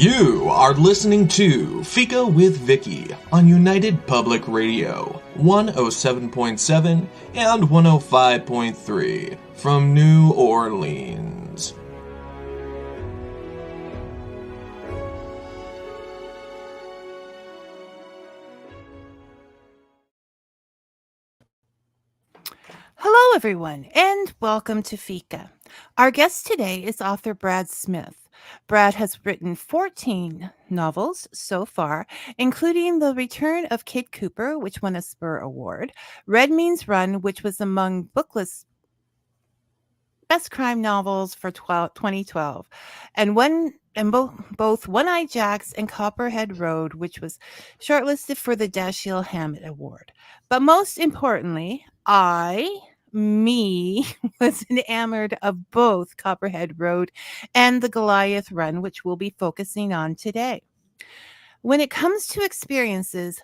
You are listening to Fika with Vicky on United Public Radio, 107.7 and 105.3 from New Orleans. Hello, everyone, and welcome to Fika. Our guest today is author Brad Smith. Brad has written 14 novels so far, including The Return of Kid Cooper, which won a Spur Award, Red Means Run, which was among Booklist's best crime novels for 2012, and both One-Eyed Jacks and Copperhead Road, which was shortlisted for the Dashiell Hammett Award. But most importantly, was enamored of both Copperhead Road and the Goliath Run, which we'll be focusing on today. When it comes to experiences,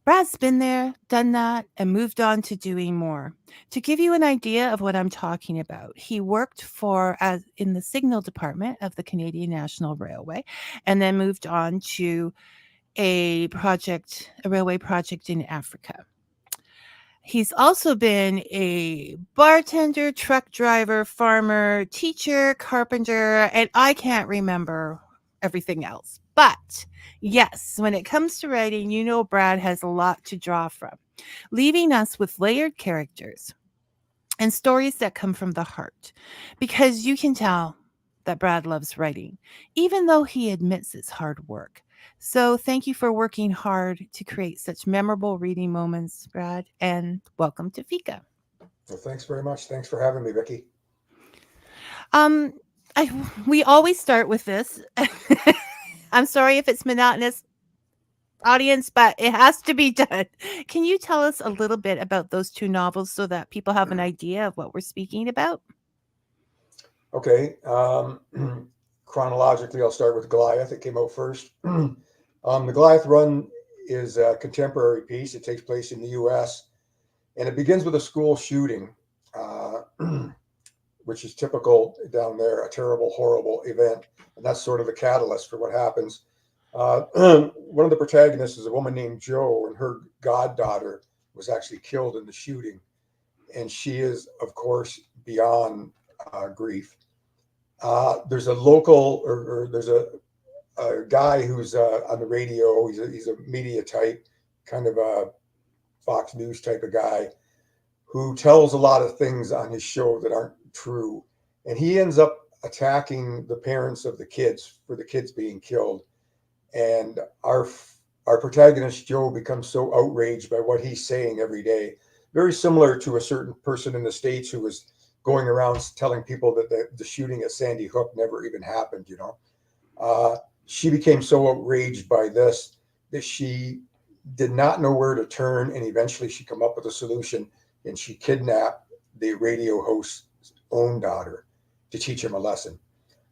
Brad's been there, done that, and moved on to doing more. To give you an idea of what I'm talking about, he worked in the signal department of the Canadian National Railway, and then moved on to a railway project in Africa. He's also been a bartender, truck driver, farmer, teacher, carpenter, and I can't remember everything else. But yes, when it comes to writing, Brad has a lot to draw from, leaving us with layered characters and stories that come from the heart. Because you can tell that Brad loves writing, even though he admits it's hard work. So thank you for working hard to create such memorable reading moments, Brad, and welcome to Fika. Well, thanks very much. Thanks for having me, Vicky. We always start with this. I'm sorry if it's monotonous, audience, but it has to be done. Can you tell us a little bit about those two novels so that people have an idea of what we're speaking about? Okay. Chronologically, I'll start with Goliath. It came out first. The Goliath Run is a contemporary piece. It takes place in the U.S., and it begins with a school shooting, which is typical down there, a terrible, horrible event. And that's sort of the catalyst for what happens. One of the protagonists is a woman named Jo, and her goddaughter was actually killed in the shooting. And she is, of course, beyond grief. There's a local, or there's a guy who's on the radio. He's a media type, kind of a Fox News type of guy, who tells a lot of things on his show that aren't true. And he ends up attacking the parents of the kids for the kids being killed. And our protagonist, Jo, becomes so outraged by what he's saying every day, very similar to a certain person in the States who was going around telling people that the shooting at Sandy Hook never even happened, She became so outraged by this that she did not know where to turn, and eventually she came up with a solution, and she kidnapped the radio host's own daughter to teach him a lesson.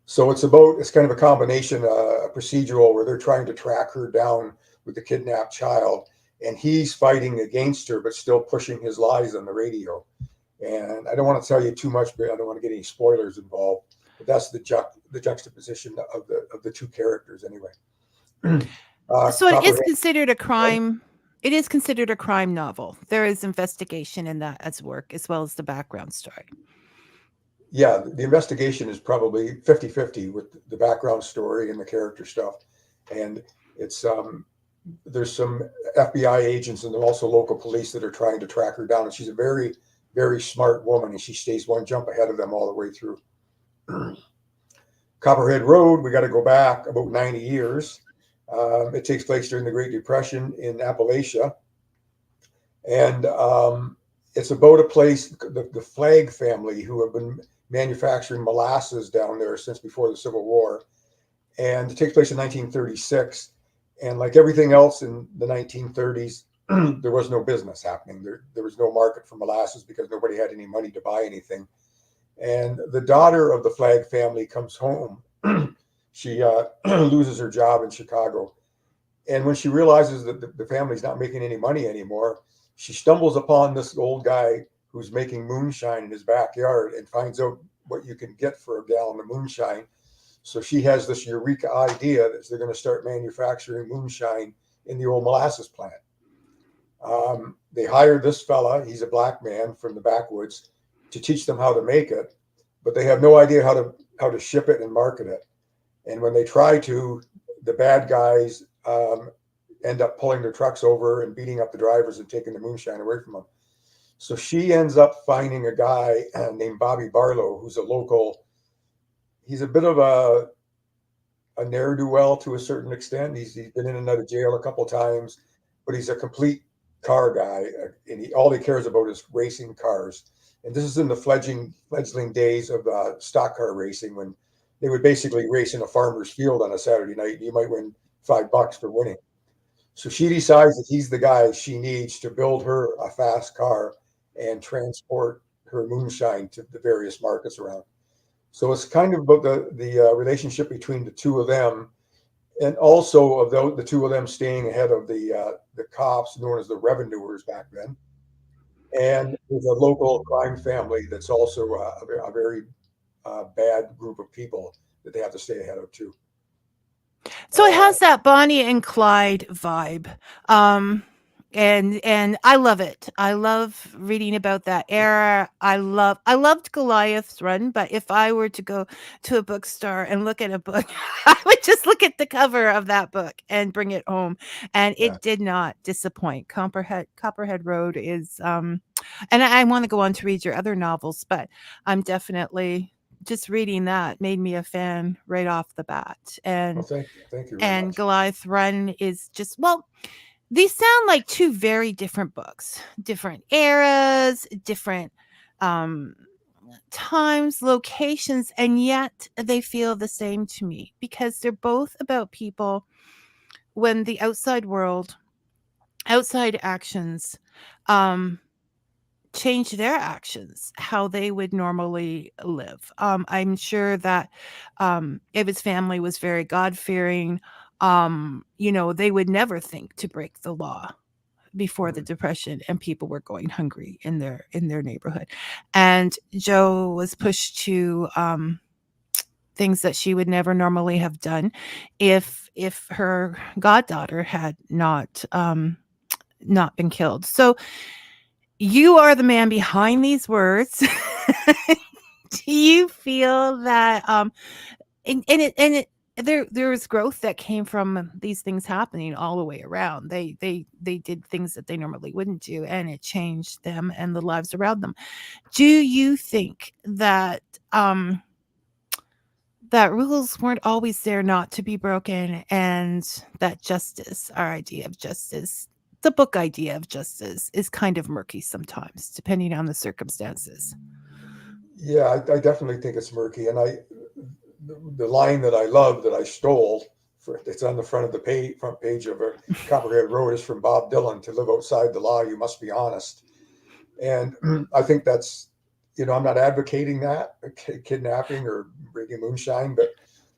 So it's kind of a combination, a procedural where they're trying to track her down with the kidnapped child, and he's fighting against her, but still pushing his lies on the radio. And I don't want to tell you too much, but I don't want to get any spoilers involved. But that's the juxtaposition of the two characters, anyway. So it is considered a crime. It is considered a crime novel. There is investigation in that as well as the background story. Yeah, the investigation is probably 50-50 with the background story and the character stuff. And it's there's some FBI agents and also local police that are trying to track her down. And she's a very, very smart woman, and she stays one jump ahead of them all the way through. Copperhead Road, we got to go back about 90 years. It takes place during the Great Depression in Appalachia. And it's about a place, the Flagg family, who have been manufacturing molasses down there since before the Civil War. And it takes place in 1936. And like everything else in the 1930s, there was no business happening. There was no market for molasses because nobody had any money to buy anything. And the daughter of the Flagg family comes home. She loses her job in Chicago. And when she realizes that the family's not making any money anymore, she stumbles upon this old guy who's making moonshine in his backyard and finds out what you can get for a gallon of moonshine. So she has this eureka idea that they're going to start manufacturing moonshine in the old molasses plant. They hired this fella, he's a black man from the backwoods, to teach them how to make it, but they have no idea how to ship it and market it. And when they try to, the bad guys end up pulling their trucks over and beating up the drivers and taking the moonshine away from them. So she ends up finding a guy named Bobby Barlow, who's a local. He's a bit of a ne'er-do-well to a certain extent. He's been in and out of jail a couple of times, but he's a complete car guy, and all he cares about is racing cars. And this is in the fledgling days of stock car racing, when they would basically race in a farmer's field on a Saturday night, and you might win $5 for winning. So she decides that he's the guy she needs to build her a fast car and transport her moonshine to the various markets around. So it's kind of about the relationship between the two of them, and also of the two of them staying ahead of the cops, known as the revenuers back then. And there's a local crime family that's also a very bad group of people that they have to stay ahead of too. So it has that Bonnie and Clyde vibe. And I love it. I love reading about that era. I loved Goliath's run, but if I were to go to a bookstore and look at a book, I would just look at the cover of that book and bring it home. And it did not disappoint. Copperhead Road is and I want to go on to read your other novels, but I'm definitely just reading that made me a fan right off the bat. And thank you very and much. Goliath Run is just, well, these sound like two very different books, different eras, different times, locations, and yet they feel the same to me, because they're both about people when the outside world, outside actions change their actions, how they would normally live. I'm sure that Eva's family was very God-fearing. They would never think to break the law before the Depression, and people were going hungry in their neighborhood. And Jo was pushed to things that she would never normally have done if her goddaughter had not been killed. So you are the man behind these words. Do you feel that there was growth that came from these things happening all the way around? They did things that they normally wouldn't do, and it changed them and the lives around them. Do you think that that rules weren't always there not to be broken, and that justice, our idea of justice, the book idea of justice, is kind of murky sometimes, depending on the circumstances? Yeah, I definitely think it's murky. And the line that I love that I stole, it's on the front of the front page of Copperhead Road, is from Bob Dylan: "To live outside the law, you must be honest." And I think that's, I'm not advocating that, kidnapping or bringing moonshine, but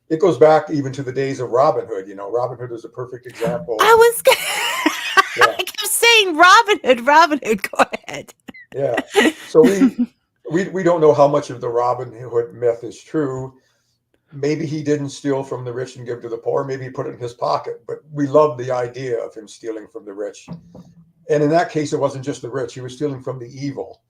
it goes back even to the days of Robin Hood. Robin Hood is a perfect example. I kept saying Robin Hood. Go ahead. Yeah. So we don't know how much of the Robin Hood myth is true. Maybe he didn't steal from the rich and give to the poor. Maybe he put it in his pocket. But we love the idea of him stealing from the rich. And in that case, it wasn't just the rich. He was stealing from the evil,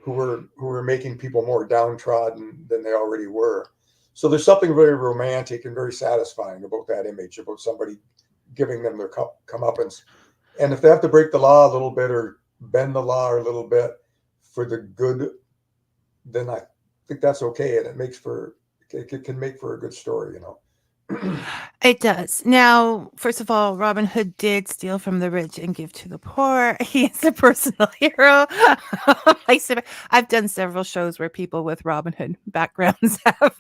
who were making people more downtrodden than they already were. So there's something very romantic and very satisfying about that image, about somebody giving them their comeuppance. And if they have to break the law a little bit or bend the law a little bit for the good, then I think that's okay. And it can make for a good story, It does. Now, first of all, Robin Hood did steal from the rich and give to the poor. He is a personal hero. I've done several shows where people with Robin Hood backgrounds have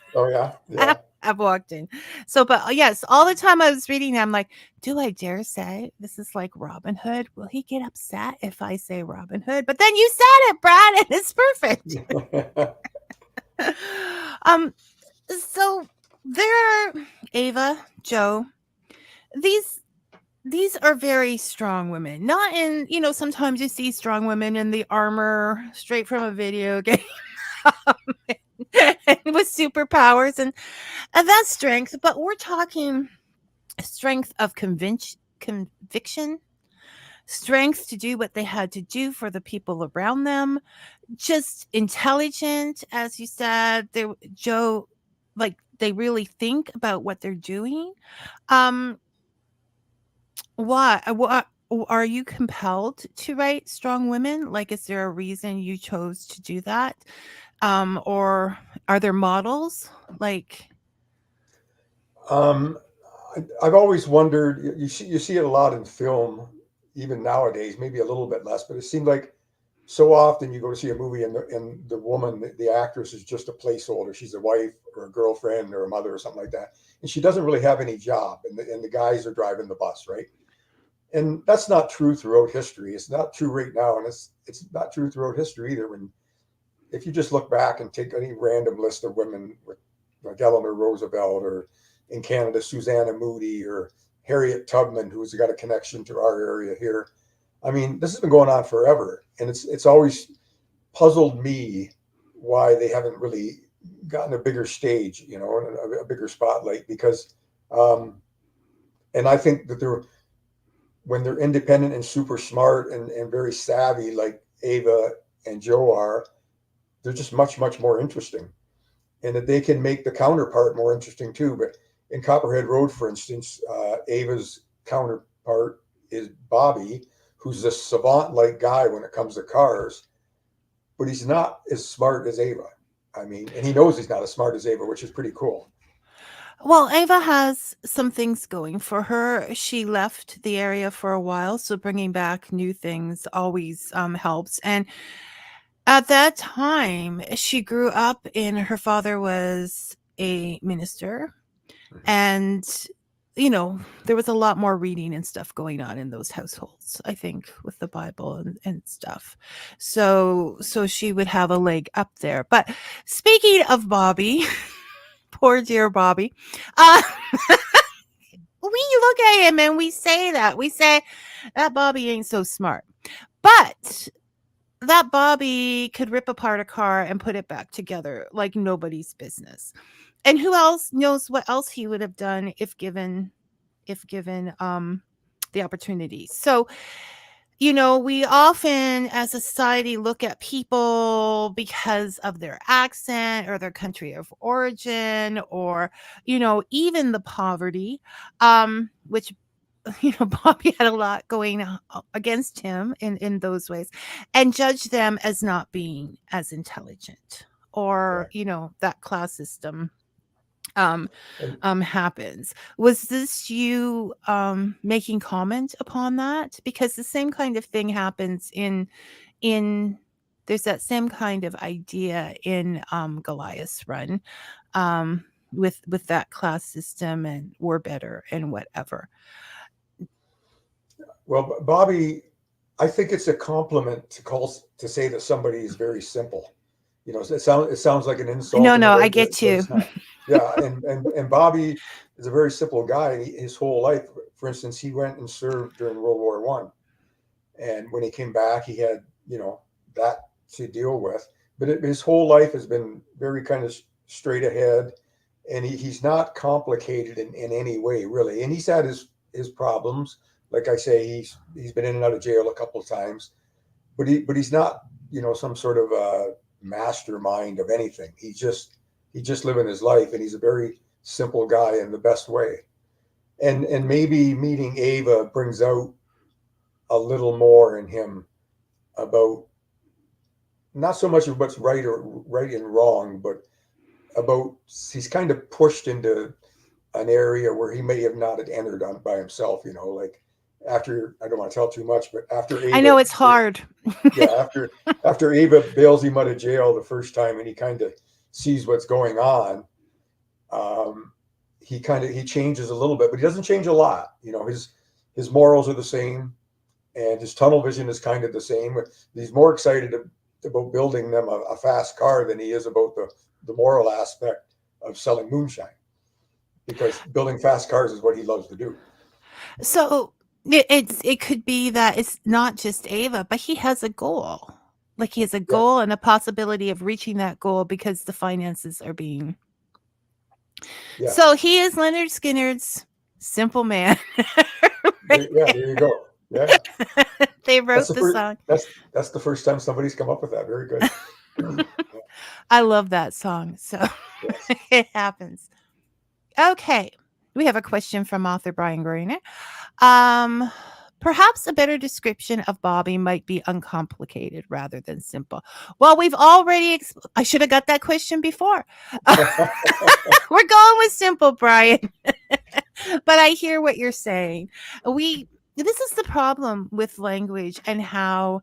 walked in. So, but yes, all the time I was reading, I'm like, do I dare say this is like Robin Hood? Will he get upset if I say Robin Hood? But then you said it, Brad, and it's perfect. So there are Ava, Jo. These are very strong women. Not in, sometimes you see strong women in the armor straight from a video game. And with superpowers and that's strength. But we're talking strength of conviction, strength to do what they had to do for the people around them, just intelligent, as you said. Joe, like they really think about what they're doing. Um, what are you compelled to write strong women? Like, is there a reason you chose to do that? Or are there models? Like, Um, I've always wondered. You see it a lot in film, even nowadays. Maybe a little bit less, but it seemed like so often you go to see a movie and the woman, the actress, is just a placeholder. She's a wife or a girlfriend or a mother or something like that, and she doesn't really have any job. And the guys are driving the bus, right? And that's not true throughout history. It's not true right now, and it's not true throughout history either. When if you just look back and take any random list of women with like Eleanor Roosevelt, or in Canada Susanna Moody, or Harriet Tubman, who's got a connection to our area here. I mean, this has been going on forever, and it's always puzzled me why they haven't really gotten a bigger stage, and a bigger spotlight. Because, and I think that when they're independent and super smart and very savvy, like Ava and Joe are, they're just much, much more interesting, and that they can make the counterpart more interesting too. But in Copperhead Road, for instance, Ava's counterpart is Bobby, who's a savant-like guy when it comes to cars, but he's not as smart as Ava. I mean, and he knows he's not as smart as Ava, which is pretty cool. well, Ava has some things going for her. She left the area for a while, so bringing back new things always helps. And at that time, she grew up her father was a minister, and there was a lot more reading and stuff going on in those households, I think, with the Bible and stuff. So she would have a leg up there. But speaking of Bobby, poor dear Bobby, uh, we look at him and we say that Bobby ain't so smart. But that Bobby could rip apart a car and put it back together like nobody's business. And who else knows what else he would have done if given the opportunity. So, we often as a society look at people because of their accent or their country of origin, or even the poverty, which Bobby had a lot going against him in those ways, and judge them as not being as intelligent, or Right. that class system And happens. Was this you making comment upon that? Because the same kind of thing happens in there's that same kind of idea in Goliath's run, with that class system, and we're better and whatever. well, Bobby, I think it's a compliment to say that somebody is very simple. It sounds like an insult in a No, I way, get but you. it's not. Yeah, and Bobby is a very simple guy. His whole life, for instance, he went and served during World War One, and when he came back, he had that to deal with. But his whole life has been very kind of straight ahead, and he's not complicated in any way really. And he's had his problems. Like I say, he's been in and out of jail a couple of times, but he's not some sort of mastermind of anything. He's just living his life, and he's a very simple guy in the best way. And maybe meeting Ava brings out a little more in him about not so much of what's right and wrong, but about he's kind of pushed into an area where he may have not had entered on by himself. Like after, I don't want to tell too much, but after I Ava, know it's hard. yeah, after Ava bails him out of jail the first time, and he kind of sees what's going on. He changes a little bit, but he doesn't change a lot. His morals are the same, and his tunnel vision is kind of the same. He's more excited about building them a fast car than he is about the moral aspect of selling moonshine, because building fast cars is what he loves to do. So it could be that it's not just Ava, but he has a goal. Like he has a goal and a possibility of reaching that goal because the finances are being. Yeah. So he is Leonard Skinner's simple man. There you go. Yeah. They wrote the song. That's the first time somebody's come up with that. Very good. I love that song. So Yes. it happens. Okay. We have a question from author Brian Griner. Perhaps a better description of Bobby might be uncomplicated rather than simple. Well, we've already. I should have got that question before. We're going with simple, Brian. But I hear what you're saying. This is the problem with language and how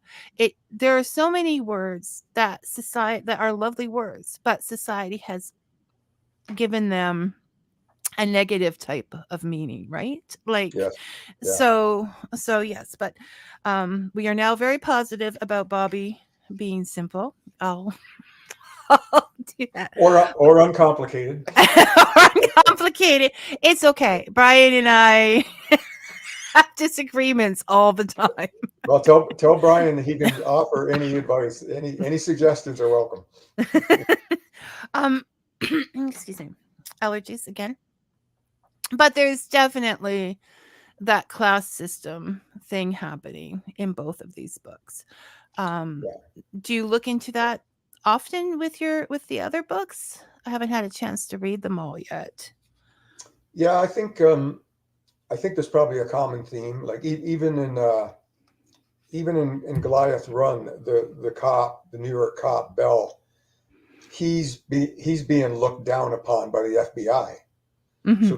there are so many words that are lovely words, but society has given them a negative type of meaning, right? Like, yes. Yeah. So yes, but we are now very positive about Bobby being simple. I'll do that. Or uncomplicated. Uncomplicated. It's okay. Brian and I have disagreements all the time. Well, tell Brian he can offer any advice. Any suggestions are welcome. Excuse me. Allergies again. But there's definitely that class system thing happening in both of these books. Do you look into that often with the other books? I haven't had a chance to read them all yet. Yeah, I think there's probably a common theme. Like even in Goliath Run, the New York cop Bell, he's being looked down upon by the FBI. Mm-hmm. So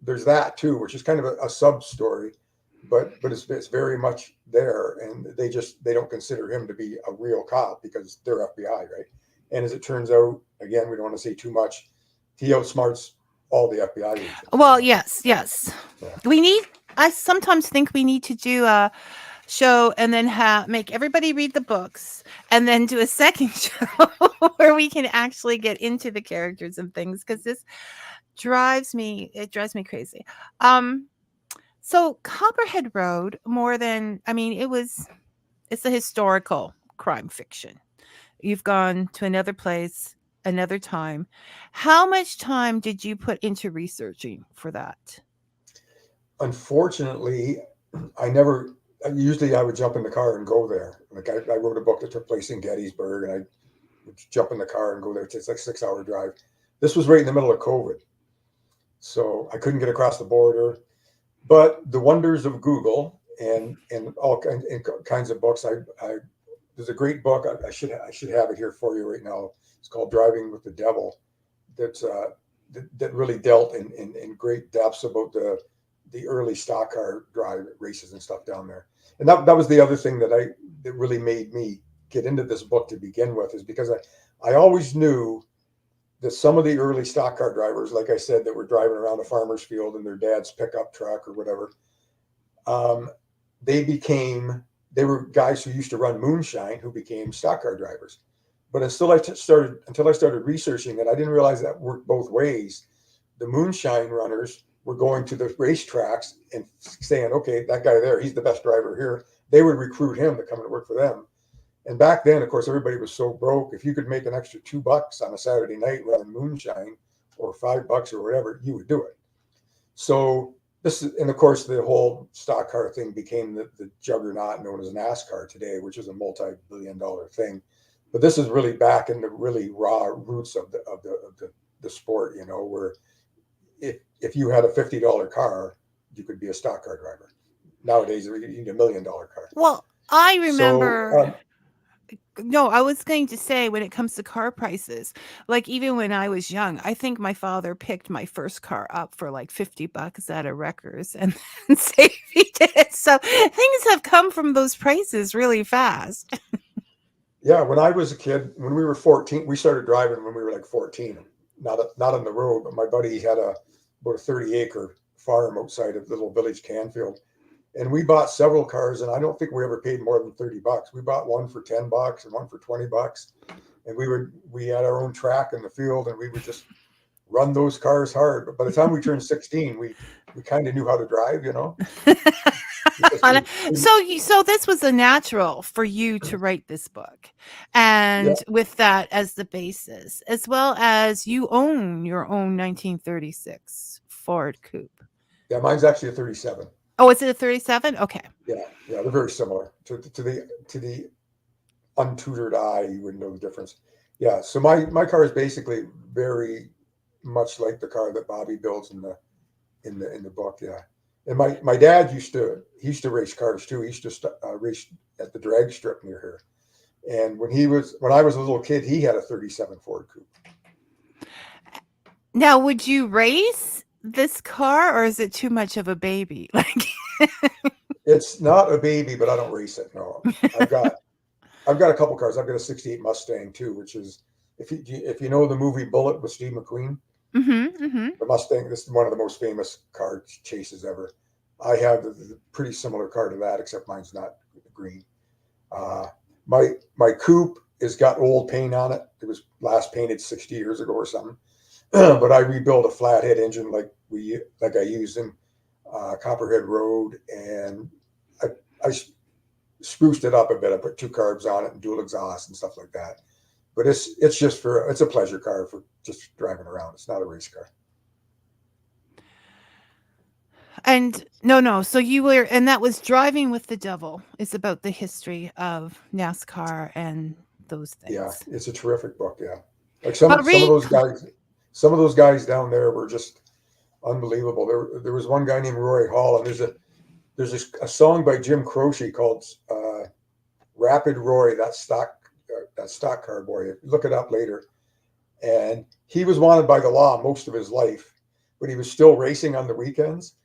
there's that too, which is kind of a sub story, but it's very much there, and they don't consider him to be a real cop because they're FBI, right? And as it turns out, again, we don't want to say too much, he outsmarts all the FBI agents. Well, yes. Yeah. I sometimes think we need to do a show and then make everybody read the books and then do a second show where we can actually get into the characters and things, because this drives me crazy. So Copperhead Road, it's a historical crime fiction. You've gone to another place, another time. How much time did you put into researching for that? Unfortunately, usually I would jump in the car and go there. Like I wrote a book that took place in Gettysburg, and I would jump in the car and go there. It's like a 6-hour drive. This was right in the middle of COVID, so I couldn't get across the border. But the wonders of Google and all kinds of books. There's a great book. I should have it here for you right now. It's called Driving with the Devil. That really dealt in great depths about the early stock car drive races and stuff down there. And that was the other thing that really made me get into this book to begin with, is because I always knew that some of the early stock car drivers, like I said, that were driving around a farmer's field in their dad's pickup truck or whatever, they were guys who used to run moonshine who became stock car drivers. But until I started researching it, I didn't realize that worked both ways. The moonshine runners were going to the racetracks and saying, okay, that guy there, he's the best driver here. They would recruit him to come and work for them. And back then, of course, everybody was so broke. If you could make an extra $2 on a Saturday night running moonshine, or $5 or whatever, you would do it. So and of course, the whole stock car thing became the juggernaut known as NASCAR today, which is a multi-billion-dollar thing. But this is really back in the really raw roots of the sport, where if you had a $50 car, you could be a stock car driver. Nowadays, you need $1 million car. Well, I remember. No, I was going to say, when it comes to car prices, like even when I was young, I think my father picked my first car up for like $50 at a Wreckers and then safety did. So things have come from those prices really fast. Yeah, when I was a kid, when we were 14, we started driving when we were like 14. Not on the road, but my buddy had about a 30-acre farm outside of the little village Canfield. And we bought several cars, and I don't think we ever paid more than $30. We bought one for $10 and one for $20. And we had our own track in the field, and we would just run those cars hard. But by the time we turned 16, we kind of knew how to drive, Because So this was a natural for you to write this book, yeah, and with that as the basis, as well as you own your own 1936 Ford Coupe. yeah, mine's actually a 37. Oh, is it a 37? Okay. Yeah, yeah, they're very similar to the untutored eye. You wouldn't know the difference. Yeah, so my car is basically very much like the car that Bobby builds in the book. Yeah, and my dad used to race cars too. He used to race at the drag strip near here. And when I was a little kid, he had a 37 Ford Coupe. Now, would you race this car, or is it too much of a baby? Like, It's not a baby, but I don't race it. No, I've got I've got a couple cars. I've got a '68 Mustang too, which is if you know the movie Bullet with Steve McQueen, the Mustang. This is one of the most famous car chases ever. I have the pretty similar car to that, except mine's not green. Uh, my coupe has got old paint on it. It was last painted 60 years ago or something. But I rebuilt a flathead engine like I used in Copperhead Road, and I spruced it up a bit. I put two carbs on it and dual exhaust and stuff like that. But it's a pleasure car for just driving around. It's not a race car. And no. So you were, and that was Driving with the Devil. It's about the history of NASCAR and those Yeah, things. it's a terrific book. Yeah, like But some of those guys down there were just unbelievable. There was one guy named Roy Hall, and there's a song by Jim Croce called "Rapid Roy." That stock car boy. Look it up later. And he was wanted by the law most of his life, but he was still racing on the weekends.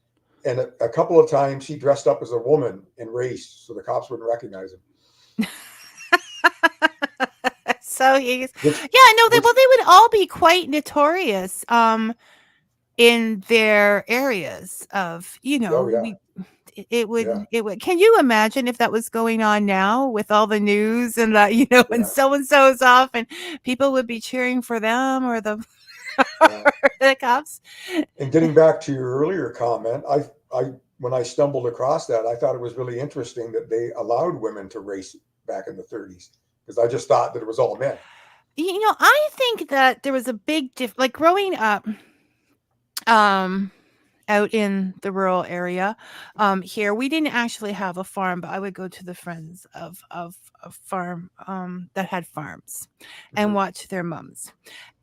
And a couple of times he dressed up as a woman and raced, so the cops wouldn't recognize him. so he's, Which, yeah, no, they which, would all be quite notorious in their areas of, oh yeah, yeah, it would, can you imagine if that was going on now with all the news and that, and yeah, so and so's off and people would be cheering for them or the yeah. the cops. And getting back to your earlier comment, when I stumbled across that, I thought it was really interesting that they allowed women to race back in the 30s, because I just thought that it was all men. I think that there was a big like growing up out in the rural area here, we didn't actually have a farm, but I would go to the friends of a farm that had farms and Mhm. watch their mums,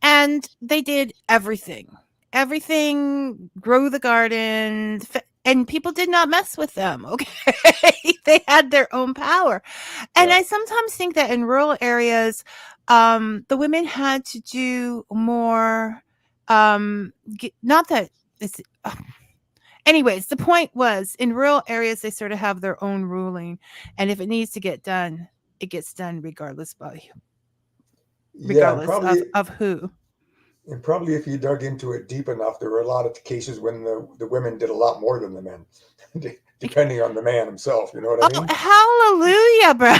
and they did everything grow the garden, and people did not mess with them. Okay. They had their own power. And Yeah, I sometimes think that in rural areas the women had to do more, not that it's anyways, the point was in rural areas they sort of have their own ruling, and if it needs to get done, it gets done regardless yeah, of who. and probably if you dug into it deep enough, there were a lot of cases when the women did a lot more than the men, depending on the man himself. You know what I Oh, mean? hallelujah, bro.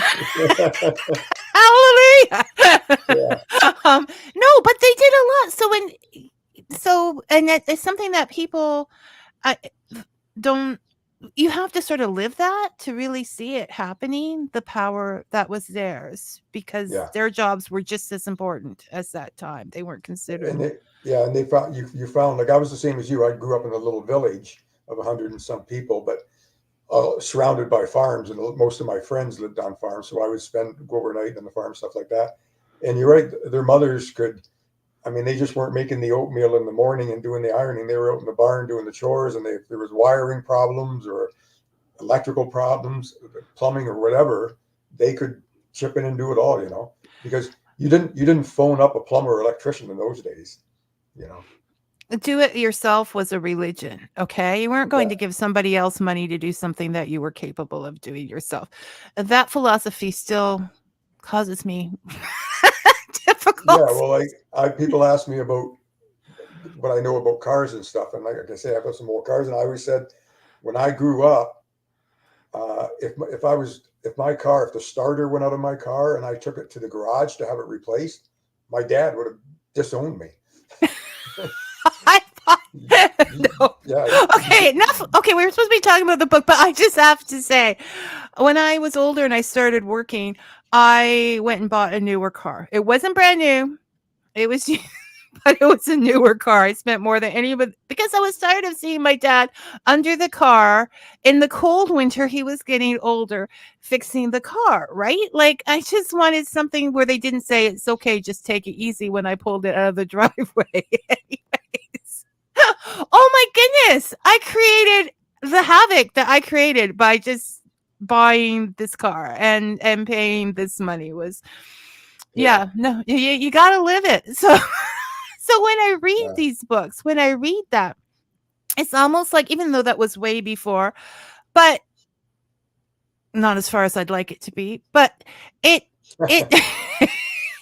Hallelujah. Yeah, No, but they did a lot. And it's something that people don't, you have to sort of live that to really see it happening, the power that was theirs, because yeah. their jobs were just as important as that time. They weren't considered. And they found you found, like I was the same as you. I grew up in a little village of 100 and some people, but surrounded by farms, and most of my friends lived on farms, so I would go overnight on the farm, stuff like that. And you're right, their mothers could. I mean, they just weren't making the oatmeal in the morning and doing the ironing. They were out in the barn doing the chores, and if there was wiring problems or electrical problems, plumbing or whatever, they could chip in and do it all. Because you didn't phone up a plumber or electrician in those days. You know. Do it yourself was a religion. Okay. You weren't going Yeah. to give somebody else money to do something that you were capable of doing yourself. That philosophy still causes me Yeah. difficulty. Well, people ask me about what I know about cars and stuff, and like I say, I've got some more cars, and I always said when I grew up, if the starter went out of my car and I took it to the garage to have it replaced, my dad would have disowned me. I thought No. Yeah. Okay, enough. Okay, we were supposed to be talking about the book, but I just have to say, when I was older and I started working, I went and bought a newer car. It wasn't brand new. It was but it was a newer car. I spent more than anybody because I was tired of seeing my dad under the car in the cold winter. He was getting older, fixing the car, right? Like I just wanted something where they didn't say it's okay, just take it easy when I pulled it out of the driveway. Anyways. Oh my goodness. I created the havoc that I created by just buying this car and paying this money was no, you got to live it. So so when I read Yeah. these books, when I read that, it's almost like, even though that was way before, but not as far as I'd like it to be, but it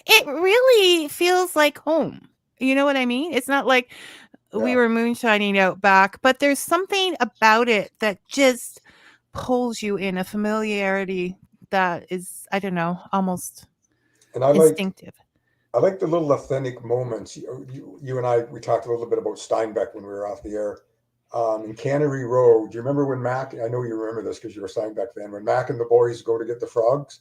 it really feels like home. You know what I mean? It's not like we Yeah. were moonshining out back, but there's something about it that just pulls you in, a familiarity that is, I don't know, almost And I instinctive. like the little authentic moments. You and I, we talked a little bit about Steinbeck when we were off the air. In Cannery Road, do you remember when Mac? I know you remember this because you're a Steinbeck fan. When Mac and the boys go to get the frogs,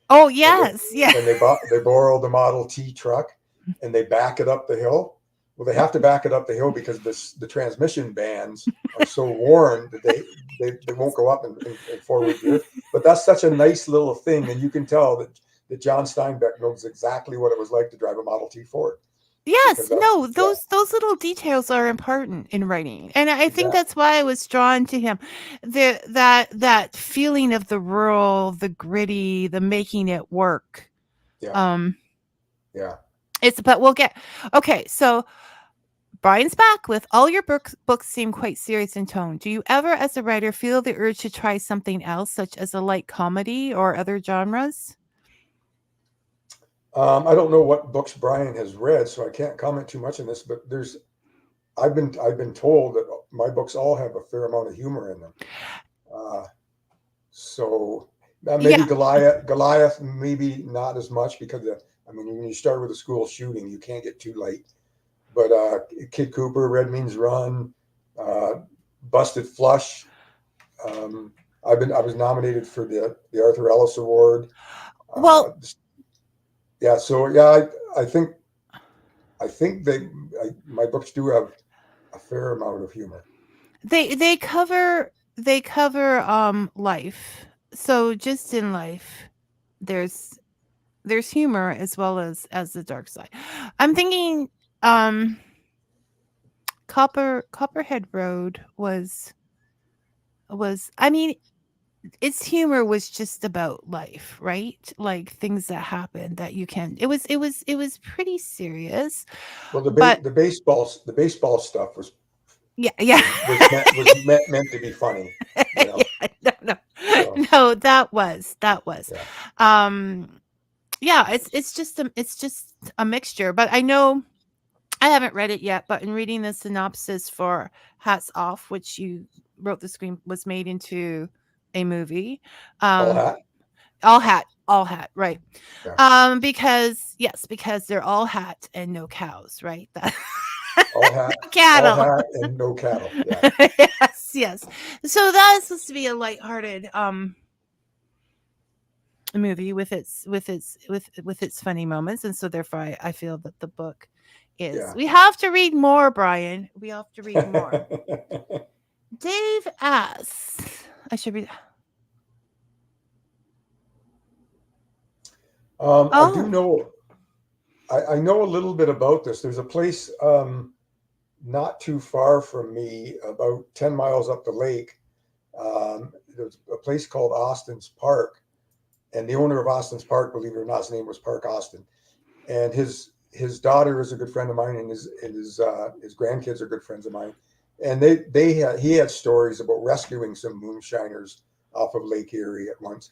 Oh and yes, yeah. they borrow the Model T truck, and they back it up the hill. Well, they have to back it up the hill because the transmission bands are so worn that they won't go up in forward gear. But that's such a nice little thing, and you can tell that John Steinbeck knows exactly what it was like to drive a Model T Ford. Yes, Because no, yeah, those little details are important in writing. And I think exactly. that's why I was drawn to him. That feeling of the rural, the gritty, the making it work. Yeah, Um yeah. it's but we'll get okay, so Brian's back with all your books seem quite serious in tone. Do you ever as a writer feel the urge to try something else, such as a light comedy or other genres? I don't know what books Brian has read, so I can't comment too much on this. But I've been told that my books all have a fair amount of humor in them. Uh, so maybe Yeah. Goliath, maybe not as much because I mean, when you start with a school shooting, you can't get too light. But Kid Cooper, Red Means Run, uh, Busted Flush. Um, I was nominated for the Arthur Ellis Award. Uh, Well, yeah, so yeah, I think my books do have a fair amount of humor. they cover life. So just in life, there's humor as well as the dark side. I'm thinking um Copperhead Road was I mean, its humor was just about life, right? Like things that happen that you can it was pretty serious. Well, But the baseball stuff yeah, yeah. was meant to be funny, you know. Yeah, no, So no, that was. yeah, Um, yeah, it's just a mixture. But I know I haven't read it yet. But in reading the synopsis for Hats Off, which you wrote the screen was made into a movie. all Um, hat. all hat, right? Yeah, Because they're all hat and no cows, right? That no all cattle. hat, and no cattle. Yeah, Yes, yes. So that is supposed to be a lighthearted movie with its funny moments, and so therefore I feel that the book is. yeah. We have to read more, Brian. We have to read more. Dave asks. I should read. I do Oh, know. I know a little bit about this. There's a place not too far from me, about 10 miles up the lake. There's a place called Austin's Park, and the owner of Austin's Park, believe it or not, his name was Park Austin, and his daughter is a good friend of mine, and his grandkids are good friends of mine, and he had stories about rescuing some moonshiners off of Lake Erie at once.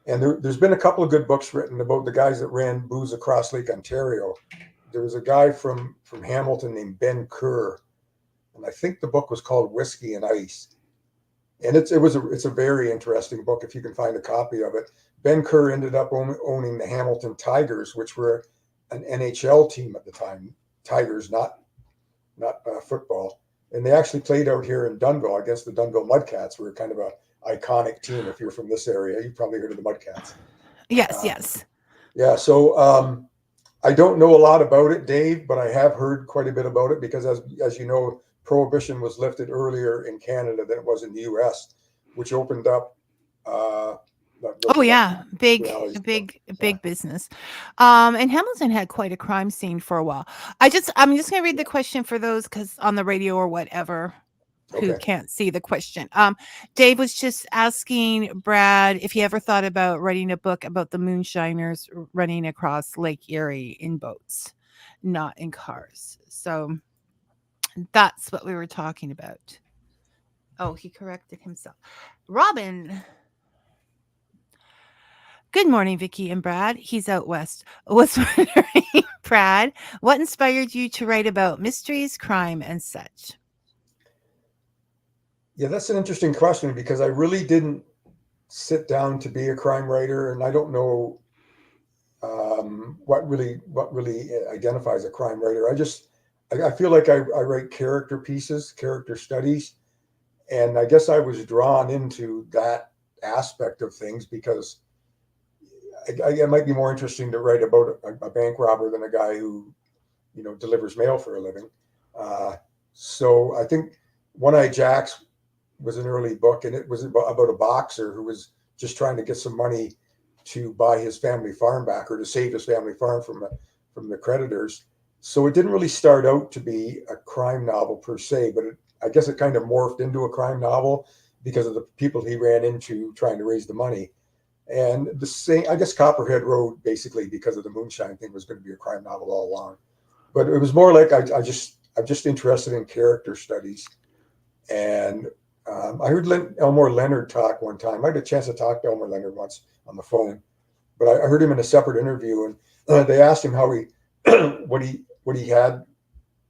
And there's been a couple of good books written about the guys that ran booze across Lake Ontario. There was a guy from Hamilton named Ben Kerr, and I think the book was called Whiskey and Ice. And it's a very interesting book if you can find a copy of it. Ben Kerr ended up owning the Hamilton Tigers, which were an NHL team at the time. Tigers, not football. And they actually played out here in Dunnville against the Dunnville Mudcats. We're kind of a iconic team. If you're from this area, you've probably heard of the Mudcats. Yes, yes. Yeah. So I don't know a lot about it, Dave, but I have heard quite a bit about it because, as you know, prohibition was lifted earlier in Canada than it was in the U.S., which opened up. Oh yeah, big Yeah. business. And Hamilton had quite a crime scene for a while. I'm just gonna read the question for those because on the radio or whatever who Okay. can't see the question. Dave was just asking Brad if he ever thought about writing a book about the moonshiners running across Lake Erie in boats, not in cars. So that's what we were talking about. Oh, he corrected himself. Robin. Good morning, Vicky and Brad. He's out west. Was wondering, Brad, what inspired you to write about mysteries, crime, and such? Yeah, that's an interesting question because I really didn't sit down to be a crime writer, and I don't know what really identifies a crime writer. I feel like I write character pieces, character studies, and I guess I was drawn into that aspect of things because it might be more interesting to write about a bank robber than a guy who, delivers mail for a living. So I think One-Eyed Jacks was an early book, and it was about a boxer who was just trying to get some money to buy his family farm back or to save his family farm from the creditors. So it didn't really start out to be a crime novel per se, but I guess it kind of morphed into a crime novel because of the people he ran into trying to raise the money. And the same, I guess Copperhead Road, basically, because of the moonshine thing, was going to be a crime novel all along. But it was more like I'm just interested in character studies. And I heard Elmore Leonard talk one time. I had a chance to talk to Elmore Leonard once on the phone, but I heard him in a separate interview, and they asked him how he what he had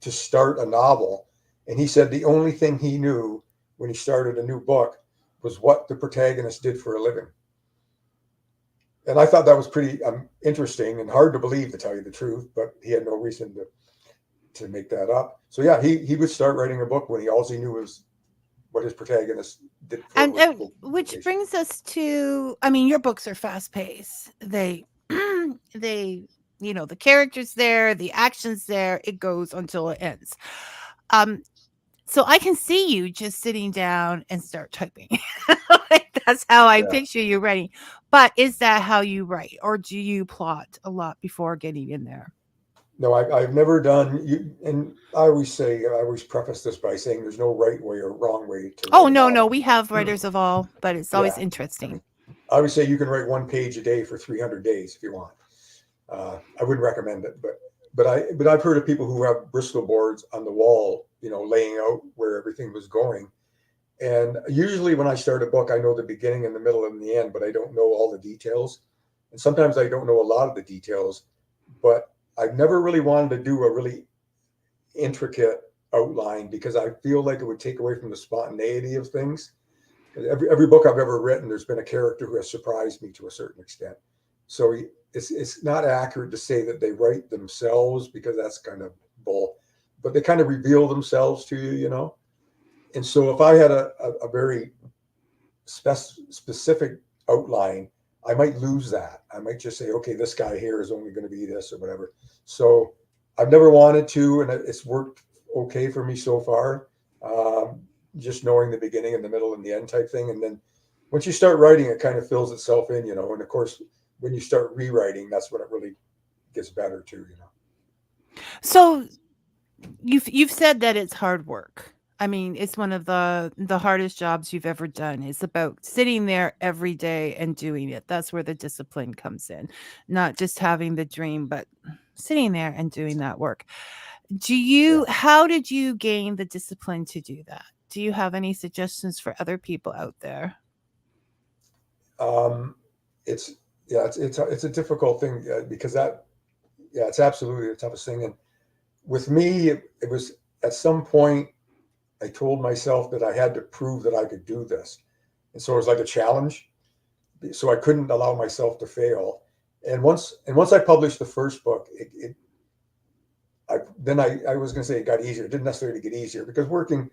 to start a novel, and he said the only thing he knew when he started a new book was what the protagonist did for a living. And I thought that was pretty interesting and hard to believe, to tell you the truth, but he had no reason to make that up. So yeah, he would start writing a book when all he knew was what his protagonist did. And which brings us to, your books are fast paced. They, the characters there, the action's there, it goes until it ends. So I can see you just sitting down and start typing. That's how I picture you writing. But is that how you write, or do you plot a lot before getting in there? No, I've never done you. And I always preface this by saying there's no right way or wrong way to. Oh, no, we have writers of all, but it's always interesting. I would say you can write 1 page a day for 300 days if you want. I wouldn't recommend it, but I've heard of people who have Bristol boards on the wall, laying out where everything was going. And usually when I start a book, I know the beginning and the middle and the end, but I don't know all the details. And sometimes I don't know a lot of the details, but I've never really wanted to do a really intricate outline because I feel like it would take away from the spontaneity of things. Every book I've ever written, there's been a character who has surprised me to a certain extent. So it's not accurate to say that they write themselves because that's kind of bull, but they kind of reveal themselves to you, And so if I had a very specific outline, I might lose that. I might just say, okay, this guy here is only going to be this or whatever. So I've never wanted to, and it's worked okay for me so far. Just knowing the beginning and the middle and the end type thing. And then once you start writing, it kind of fills itself in, And of course, when you start rewriting, that's when it really gets better too, So you've said that it's hard work. It's one of the hardest jobs you've ever done. It's about sitting there every day and doing it. That's where the discipline comes in. Not just having the dream, but sitting there and doing that work. How did you gain the discipline to do that? Do you have any suggestions for other people out there? It's a difficult thing because it's absolutely the toughest thing. And with me, it was at some point I told myself that I had to prove that I could do this. And so it was like a challenge. So I couldn't allow myself to fail. And once I published the first book, I was going to say it got easier. It didn't necessarily get easier because working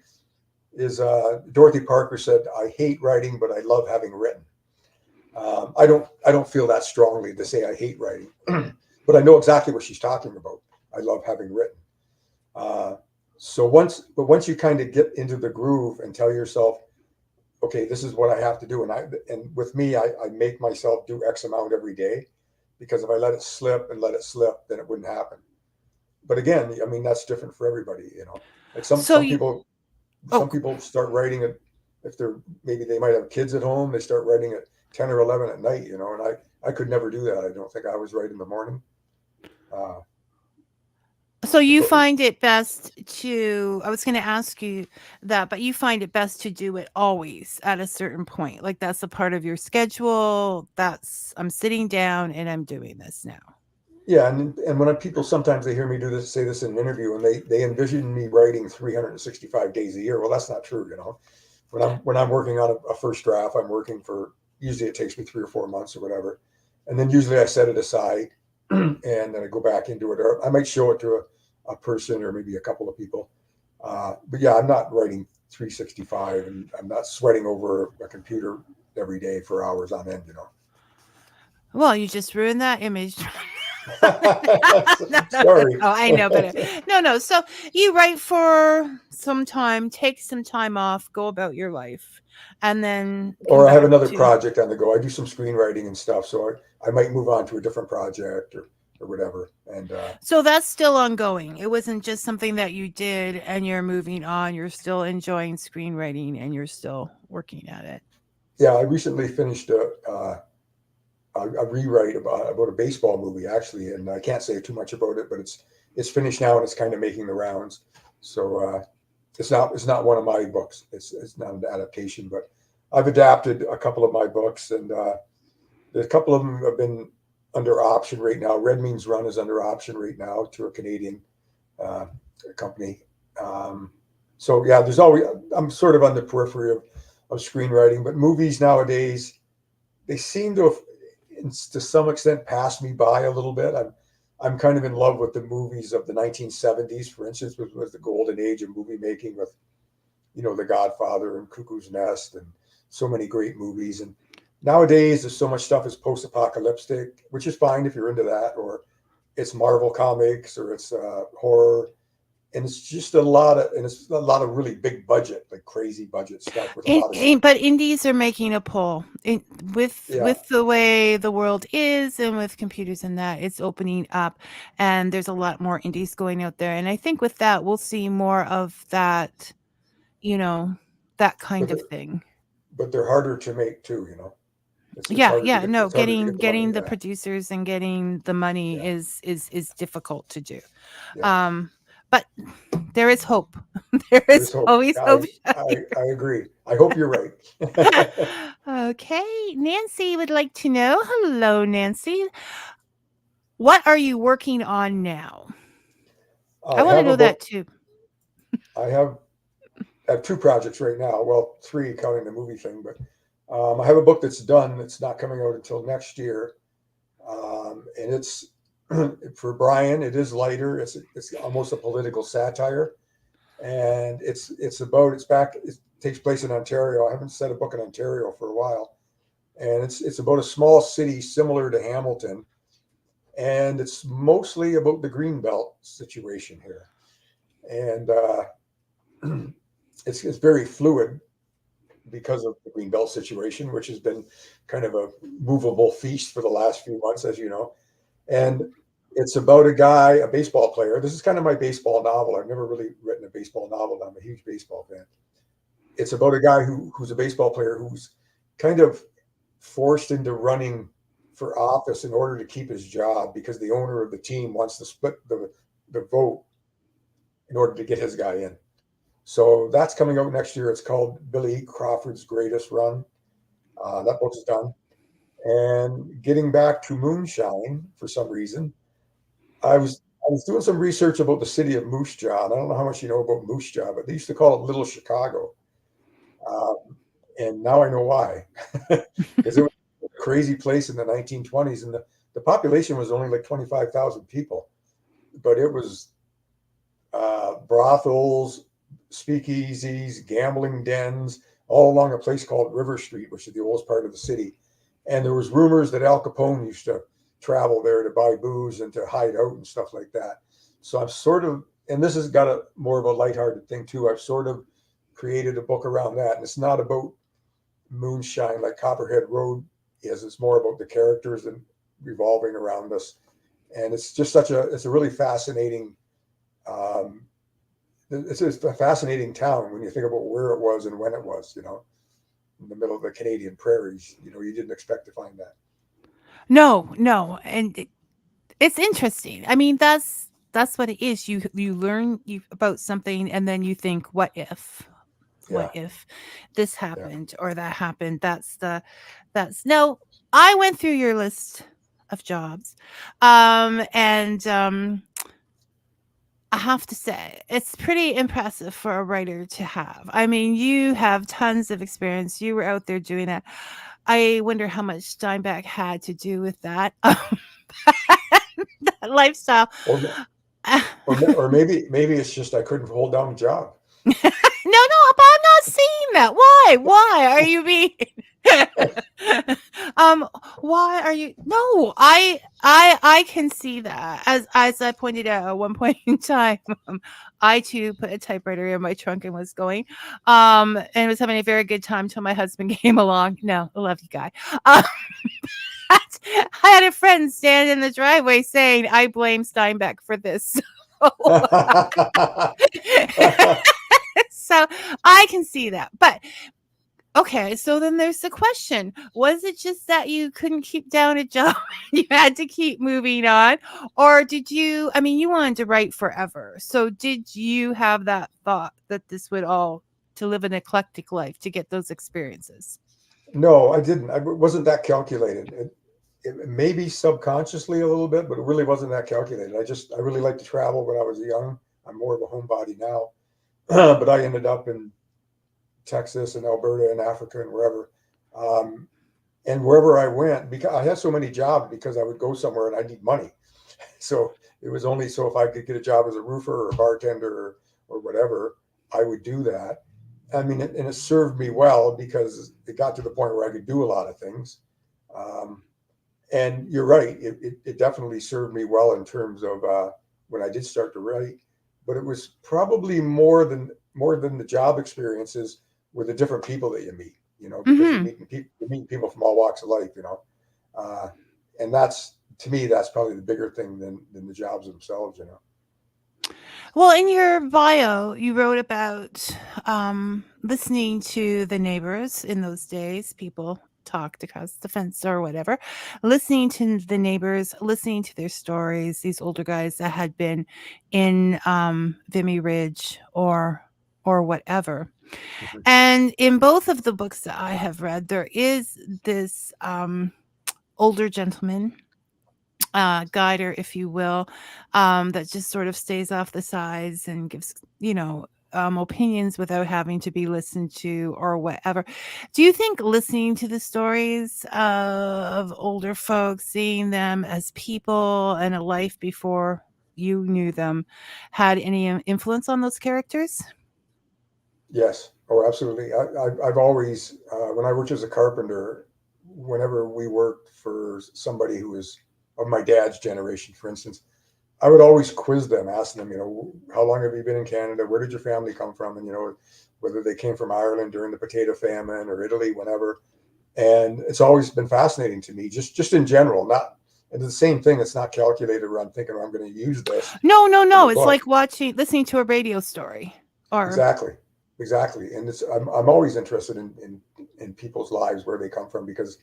is, Dorothy Parker said, I hate writing, but I love having written. I don't feel that strongly to say I hate writing, but I know exactly what she's talking about. I love having written. So once you kind of get into the groove and tell yourself, okay, this is what I have to do. And with me, I make myself do X amount every day, because if I let it slip, then it wouldn't happen. But again, I mean, that's different for everybody, like some people start writing it if maybe they might have kids at home, they start writing at 10 or 11 at night, and I could never do that. I don't think I was right in the morning. So you find it best I was going to ask you that, but you find it best to do it always at a certain point. Like that's a part of your schedule. I'm sitting down and I'm doing this now. Yeah. And when people, sometimes they hear me say this in an interview, and they envision me writing 365 days a year. Well, that's not true. When I'm working on a first draft, I'm working usually it takes me 3 or 4 months or whatever. And then usually I set it aside and then I go back into it, or I might show it to a person or maybe a couple of people. But yeah, I'm not writing 365, and I'm not sweating over a computer every day for hours on end, Well, you just ruined that image. Sorry. Oh, I know better. No. So you write for some time, take some time off, go about your life, and then. Or I have another project on the go. I do some screenwriting and stuff, so I might move on to a different project or whatever. And so that's still ongoing. It wasn't just something that you did and you're moving on. You're still enjoying screenwriting and you're still working at it. Yeah, I recently finished a rewrite about a baseball movie, actually, and I can't say too much about it, but it's finished now and it's kind of making the rounds. So it's not one of my books. It's not an adaptation, but I've adapted a couple of my books, and a couple of them have been under option right now. Red Means Run is under option right now to a Canadian company. So yeah, I'm sort of on the periphery of screenwriting, but movies nowadays, they seem to have, to some extent, passed me by a little bit. I'm kind of in love with the movies of the 1970s, for instance, which was the golden age of movie making with, The Godfather and Cuckoo's Nest and so many great movies. And nowadays, there's so much stuff is post-apocalyptic, which is fine if you're into that, or it's Marvel comics, or it's horror. And it's just a lot of really big budget, like crazy budget stuff. But indies are making a pull with the way the world is, and with computers and that, it's opening up, and there's a lot more indies going out there. And I think with that, we'll see more of that, that kind of thing. But they're harder to make too, Getting the producers and getting the money is difficult to do. Yeah. But there is hope. There's hope. Always hope. I agree. I hope you're right. Okay. Nancy would like to know. Hello, Nancy. What are you working on now? I want to know that too. I have 2 projects right now. Well, 3 counting the movie thing, but I have a book that's done. It's not coming out until next year. And it's, for Brian, it is lighter. It's almost a political satire, and it takes place in Ontario. I haven't said a book in Ontario for a while, and it's about a small city similar to Hamilton, and it's mostly about the Greenbelt situation here, and it's very fluid because of the Greenbelt situation, which has been kind of a movable feast for the last few months, as you know. And it's about a baseball player. This is kind of my baseball novel. I've never really written a baseball novel. I'm a huge baseball fan. It's about a guy who's a baseball player who's kind of forced into running for office in order to keep his job, because the owner of the team wants to split the vote in order to get his guy in. So that's coming out next year. It's called Billy Crawford's Greatest Run. That book is done. And getting back to moonshine, for some reason, I was doing some research about the city of Moose Jaw. And I don't know how much you know about Moose Jaw, but they used to call it Little Chicago. And now I know why. Because it was a crazy place in the 1920s, and the population was only like 25,000 people. But it was brothels, speakeasies, gambling dens, all along a place called River Street, which is the oldest part of the city. And there was rumors that Al Capone used to travel there to buy booze and to hide out and stuff like that. So I've sort of, and this has got a more of a lighthearted thing too. I've sort of created a book around that, and it's not about moonshine like Copperhead Road is. It's more about the characters and revolving around us, and it's just it's a really fascinating. It's a fascinating town when you think about where it was and when it was. In the middle of the Canadian prairies. You didn't expect to find that. No, and it's interesting. I mean, that's what it is. You learn about something, and then you think, what if? What if this happened or that happened? No. I went through your list of jobs, and I have to say, it's pretty impressive for a writer to have. I mean, you have tons of experience. You were out there doing that. I wonder how much Steinbeck had to do with that, that lifestyle. Or maybe it's just I couldn't hold down a job. No, but I'm not saying that. Why are you being? Why are you? No, I can see that. As I pointed out at one point in time, I too put a typewriter in my trunk and was going, and was having a very good time till my husband came along. No, I love you, guy. I had a friend stand in the driveway saying, "I blame Steinbeck for this." So I can see that. But okay, so then there's the question. Was it just that you couldn't keep down a job? You had to keep moving on? Or did you, I mean, you wanted to write forever. So did you have that thought that this would to live an eclectic life, to get those experiences? No, I didn't. It wasn't that calculated. It maybe subconsciously a little bit, but it really wasn't that calculated. I really liked to travel when I was young. I'm more of a homebody now. But I ended up in Texas and Alberta and Africa and wherever. And wherever I went, because I had so many jobs, because I would go somewhere and I need money. So it was only so if I could get a job as a roofer or a bartender or whatever, I would do that. I mean, and it served me well because it got to the point where I could do a lot of things. And you're right, it definitely served me well in terms of when I did start to write. But it was probably more than the job experiences were the different people that you meet, because you meet people from all walks of life, and that's, to me, that's probably the bigger thing than the jobs themselves, Well, in your bio, you wrote about listening to the neighbors in those days. People talked across the fence or whatever, listening to the neighbors, listening to their stories, these older guys that had been in Vimy Ridge or whatever. Mm-hmm. And in both of the books that I have read, there is this older gentleman, guider, if you will, that just sort of stays off the sides and gives, opinions without having to be listened to or whatever. Do you think listening to the stories of older folks, seeing them as people and a life before you knew them, had any influence on those characters? Yes. Oh, absolutely. I've always, when I worked as a carpenter, whenever we worked for somebody who was of my dad's generation, for instance, I would always quiz them, asking them, how long have you been in Canada? Where did your family come from? And, whether they came from Ireland during the potato famine or Italy, whenever. And it's always been fascinating to me, just in general, not, and the same thing. It's not calculated around thinking, I'm going to use this. No. It's book. Like listening to a radio story. Or Exactly. And I'm always interested in people's lives, where they come from, because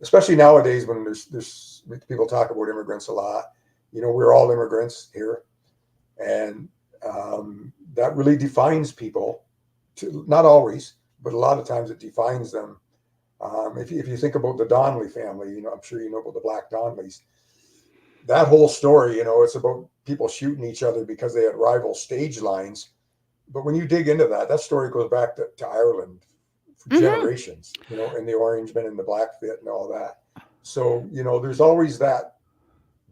especially nowadays when there's people talk about immigrants a lot, we're all immigrants here. And that really defines people, not always, but a lot of times it defines them. If you think about the Donnelly family, I'm sure you know about the Black Donnellys. That whole story, it's about people shooting each other because they had rival stage lines. But when you dig into that story goes back to Ireland for generations, and the Orangemen and the Blackfoot and all that. So, there's always that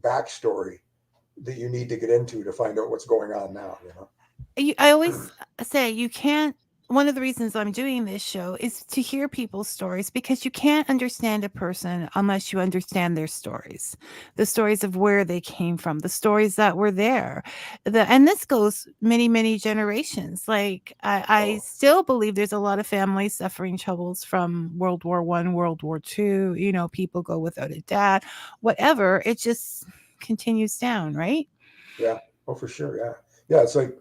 backstory that you need to get into to find out what's going on now, I always say you can't. One of the reasons I'm doing this show is to hear people's stories, because you can't understand a person unless you understand their stories, the stories of where they came from, the stories that were there. And this goes many, many generations. Like I Oh, still believe there's a lot of families suffering troubles from World War I, World War II. People go without a dad, whatever. It just continues down, right? yeah. Oh, for sure. Yeah. Yeah. It's like,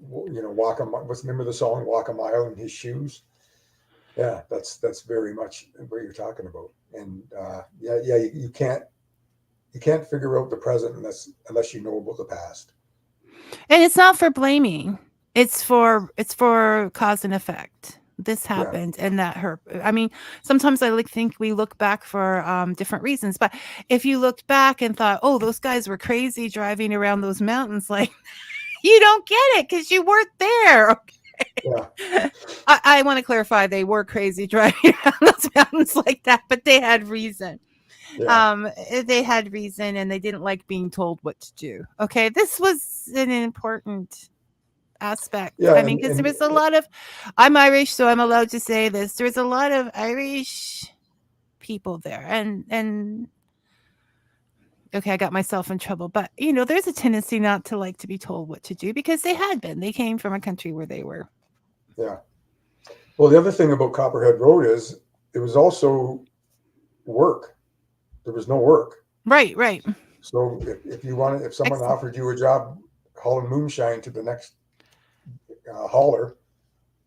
walk a mile. What's the name of the song? Walk a mile in his shoes. Yeah. That's very much what you're talking about. And yeah. You can't figure out the present unless you know about the past. And it's not for blaming. It's for cause and effect. This Yeah. happened and that hurt. I mean, sometimes I think we look back for different reasons. But if you looked back and thought, "Oh, those guys were crazy driving around those mountains," like you don't get it because you weren't there. Yeah. I want to clarify, they were crazy driving around those mountains like that, but they had reason. Yeah. They had reason, and they didn't like being told what to do. Okay, this was an important aspect. Yeah. I mean, because there was a lot of, I'm Irish, so I'm allowed to say this. There's a lot of Irish people there, and okay, I got myself in trouble, but there's a tendency not to like to be told what to do because they came from a country where they were. Yeah. Well, the other thing about Copperhead Road is it was also work. There was no work. Right. So if someone Excellent. offered you a job hauling moonshine to the next hauler,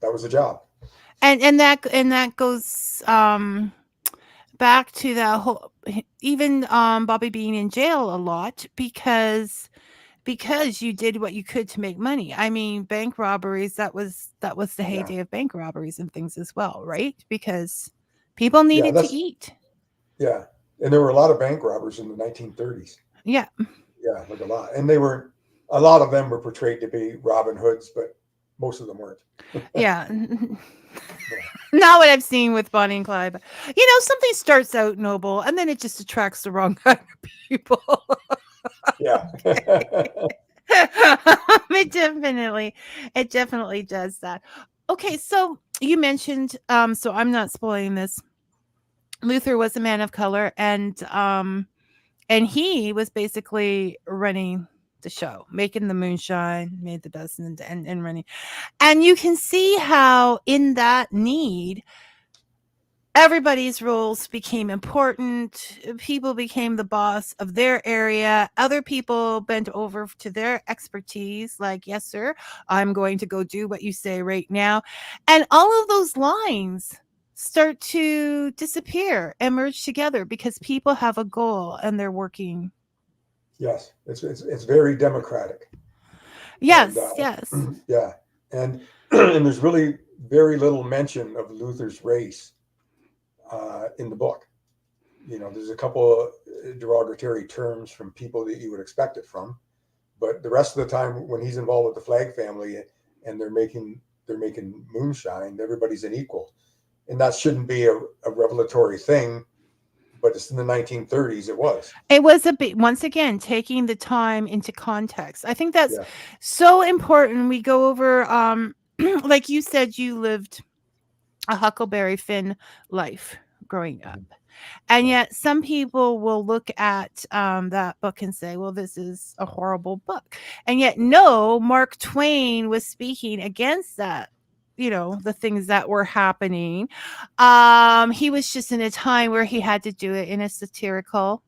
that was a job. And that goes back to the whole, even Bobby being in jail a lot because you did what you could to make money. I mean, bank robberies, that was the Yeah. heyday of bank robberies and things as well, right? Because people Yeah. needed to eat. Yeah. And there were a lot of bank robbers in the 1930s. Yeah. Yeah, like a lot. And a lot of them were portrayed to be Robin Hoods, but most of them weren't. Yeah. Yeah. Not what I've seen with Bonnie and Clyde. But, something starts out noble and then it just attracts the wrong kind of people. Yeah. It definitely does that. Okay, so you mentioned, so I'm not spoiling this. Luther was a man of color, and he was basically running the show, making the moonshine, made the best, and running. And you can see how in that need, everybody's roles became important. People became the boss of their area. Other people bent over to their expertise, like, yes, sir, I'm going to go do what you say right now. And all of those lines start to disappear and merge together because people have a goal and they're working. Yes, it's very democratic. And Yes. yeah, and and there's really very little mention of Luther's race in the book. There's a couple of derogatory terms from people that you would expect it from, but the rest of the time when he's involved with the Flagg family and they're making moonshine, everybody's an equal, and that shouldn't be a revelatory thing, but it's in the 1930s. It was. It was a bit, once again, taking the time into context. I think that's Yeah. so important. We go over, like you said, you lived a Huckleberry Finn life growing up. And Yeah. yet some people will look at that book and say, well, this is a horrible book. And yet, no, Mark Twain was speaking against that, the things that were happening. He was just in a time where he had to do it in a satirical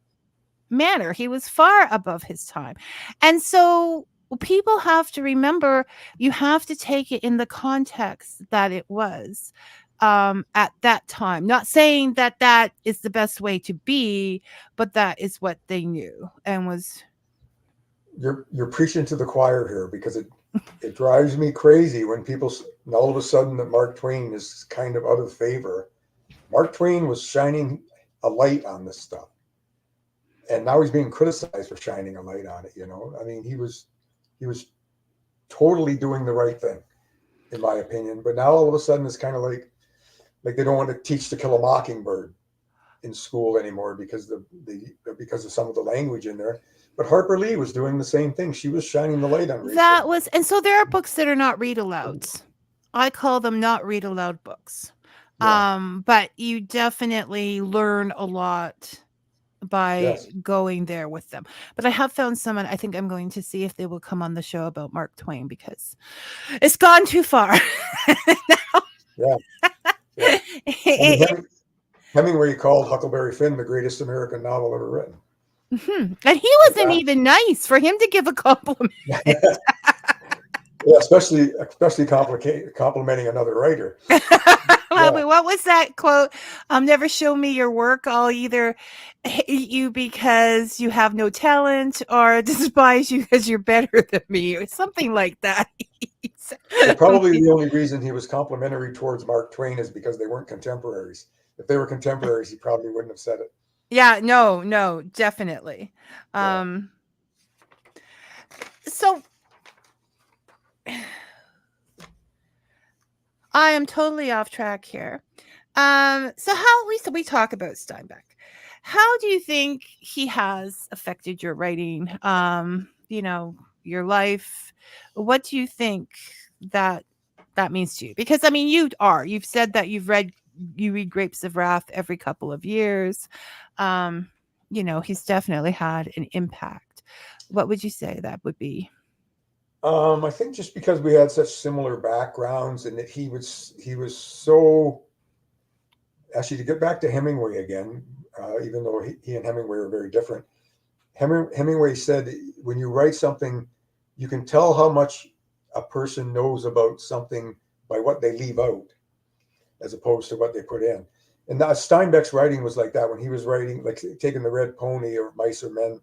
manner. He was far above his time. And so people have to remember, you have to take it in the context that it was at that time. Not saying that that is the best way to be, but that is what they knew and was. You're preaching to the choir here, because it drives me crazy when people all of a sudden that Mark Twain is kind of out of favor. Mark Twain was shining a light on this stuff, and now he's being criticized for shining a light on it. I mean, he was totally doing the right thing, in my opinion. But now all of a sudden it's kind of like they don't want to teach To Kill a Mockingbird in school anymore because because of some of the language in there. But Harper Lee was doing the same thing. She was shining the light on racism. And so there are books that are not read alouds. I call them not read aloud books. Yeah. But you definitely learn a lot by Yes. going there with them. But I have found someone, I think I'm going to see if they will come on the show about Mark Twain, because it's gone too far. Yeah. Yeah. I mean, Hemingway called Huckleberry Finn the greatest American novel ever written. And he wasn't even nice for him to give a compliment. Yeah, especially complimenting another writer. Wait, what was that quote? Never show me your work. I'll either hate you because you have no talent or despise you because you're better than me, or something like that. Probably the only reason he was complimentary towards Mark Twain is because they weren't contemporaries. If they were contemporaries, he probably wouldn't have said it. Yeah, no, definitely. Yeah. So I am totally off track here. So we talk about Steinbeck. How do you think he has affected your writing? Your life. What do you think that means to you? Because I mean, you've said that you read Grapes of Wrath every couple of years. He's definitely had an impact. What would you say that would be? I think just because we had such similar backgrounds, and that he was so, actually, to get back to Hemingway again, even though he and Hemingway are very different. Hemingway said, when you write something, you can tell how much a person knows about something by what they leave out, as opposed to what they put in. And now Steinbeck's writing was like that when he was writing, like taking The Red Pony or Mice and Men.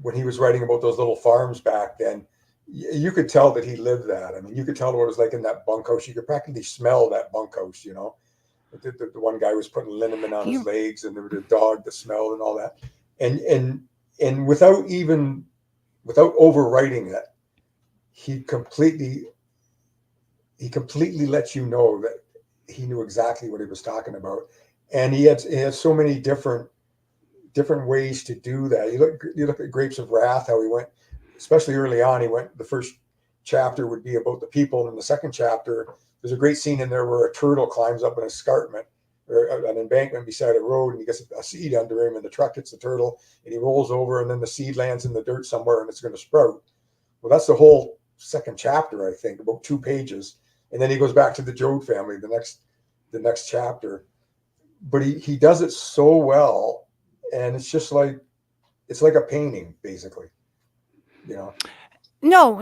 When he was writing about those little farms back then, you could tell that he lived that. I mean, you could tell what it was like in that bunkhouse. You could practically smell that bunkhouse, The one guy was putting liniment on his legs, and there was a dog that smelled and all that. And without overwriting it, he completely lets you know that he knew exactly what he was talking about. And he had so many different ways to do that. You look at Grapes of Wrath, how he went, especially early on, the first chapter would be about the people, and in the second chapter, there's a great scene in there where a turtle climbs up an escarpment or an embankment beside a road, and he gets a seed under him, and the truck hits the turtle, and he rolls over, and then the seed lands in the dirt somewhere, and it's going to sprout. Well, that's the whole second chapter, I think, about 2 pages. And then he goes back to the Joad family, the next chapter. But he does it so well. And it's just like a painting, basically, No,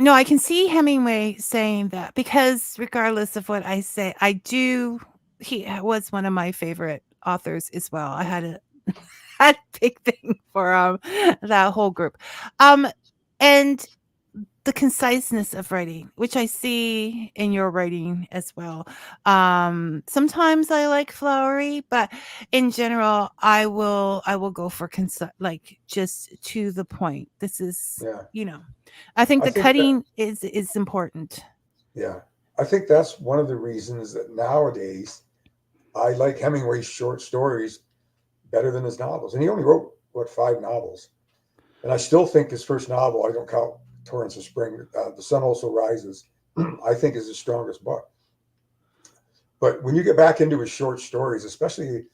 I can see Hemingway saying that, because regardless of what I say, he was one of my favorite authors as well. I had a big thing for that whole group. And the conciseness of writing, which I see in your writing as well. Sometimes I like flowery, but in general, I will go for just to the point. This is, I think the cutting is important. Yeah. I think that's one of the reasons that nowadays I like Hemingway's short stories better than his novels. And he only wrote, 5 novels. And I still think his first novel, I don't count Torrents of Spring, The Sun Also Rises, I think is his strongest book. But when you get back into his short stories, especially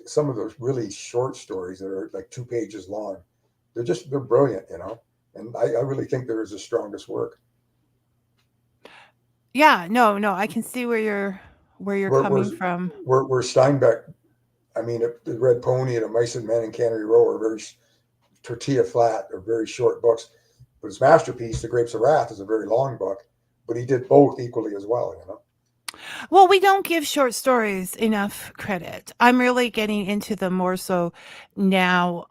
some of those really short stories that are like 2 pages long, they're brilliant, and I really think they're his strongest work. Yeah, no, I can see where you're coming from. Where Steinbeck, I mean, The Red Pony and A Mice and Men and Cannery Row are very tortilla flat, or very short books. But his masterpiece, The Grapes of Wrath, is a very long book, but he did both equally as well, Well, we don't give short stories enough credit. I'm really getting into them more so now.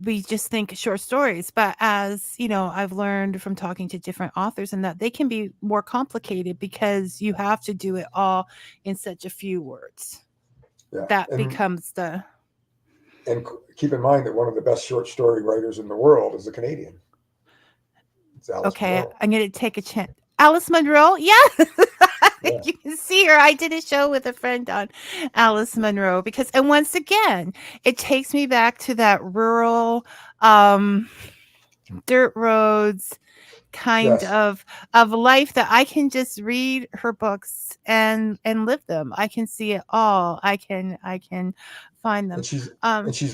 We just think short stories, but as I've learned from talking to different authors, and that they can be more complicated because you have to do it all in such a few words. Yeah. Becomes the. And keep in mind that one of the best short story writers in the world is a Canadian. Okay, Munro. I'm going to take a chance. Alice Munro, yeah. Yeah. You can see her. I did a show with a friend on Alice Munro and once again, it takes me back to that rural, dirt roads kind Yes. of life that I can just read her books and live them. I can see it all. I can find them. And she's Um, she's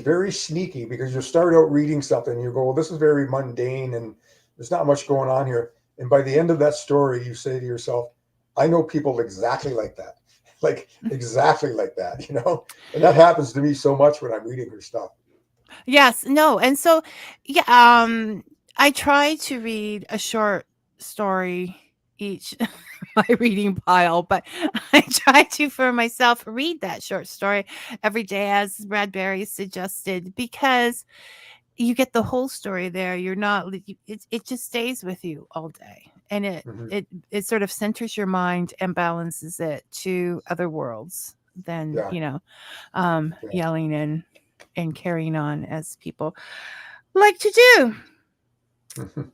very sneaky, because you'll start out reading something and you go, well, this is very mundane and there's not much going on here. And by the end of that story, you say to yourself, I know people exactly like that. Like exactly like that, And that happens to me so much when I'm reading her stuff. yes, no. And so yeah, I try to read a short story each my reading pile, but I try to for myself read that short story every day as Bradbury suggested, because you get the whole story there. You're not it just stays with you all day, and Mhm. it sort of centers your mind and balances it to other worlds than Yeah. Yeah. yelling and carrying on as people like to do. Mhm.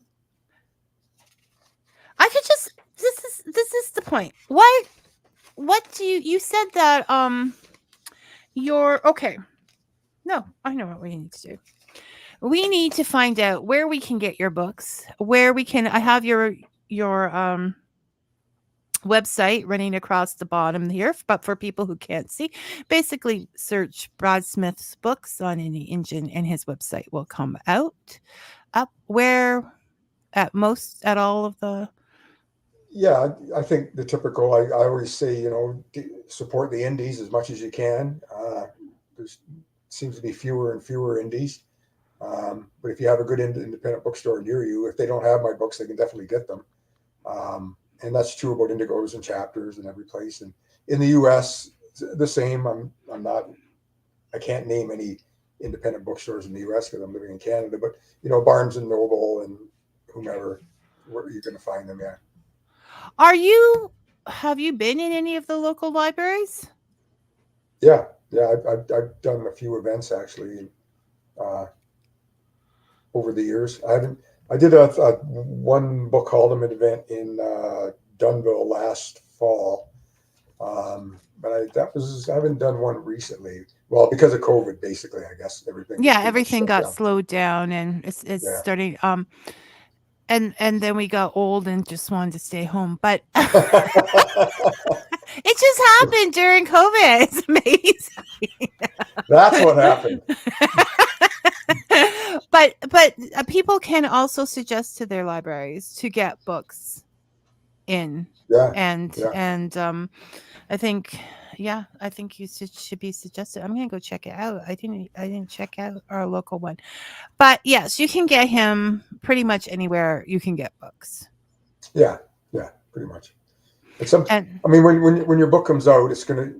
I could just this is the point. What do you said that you're okay. No, I know what we need to do. We need to find out where we can get your books, where we can I have your website running across the bottom here, but for people who can't see, basically search Brad Smith's books on any engine and his website will come out up where at all of the Yeah, I think the typical, I always say, support the indies as much as you can. There seems to be fewer and fewer indies. But if you have a good independent bookstore near you, if they don't have my books, they can definitely get them. And that's true about Indigos and Chapters and every place. And in the U.S., the same. I can't name any independent bookstores in the U.S. because I'm living in Canada. But Barnes and Noble and whomever, where you're going to find them. Yeah. have you been in any of the local libraries? Yeah. I've done a few events actually over the years. I did a one book called event in Dunville last fall. But I haven't done one recently. Well, because of COVID, basically, I guess Everything got down. slowed down, and it's Yeah. starting and then we got old and just wanted to stay home, but it just happened during COVID. It's amazing. That's what happened. but people can also suggest to their libraries to get books in. Yeah. And Yeah. I think you should be suggested. I'm gonna go check it out. I didn't check out our local one, but yes, you can get him pretty much anywhere you can get books. Yeah, pretty much. And I mean, when your book comes out, it's gonna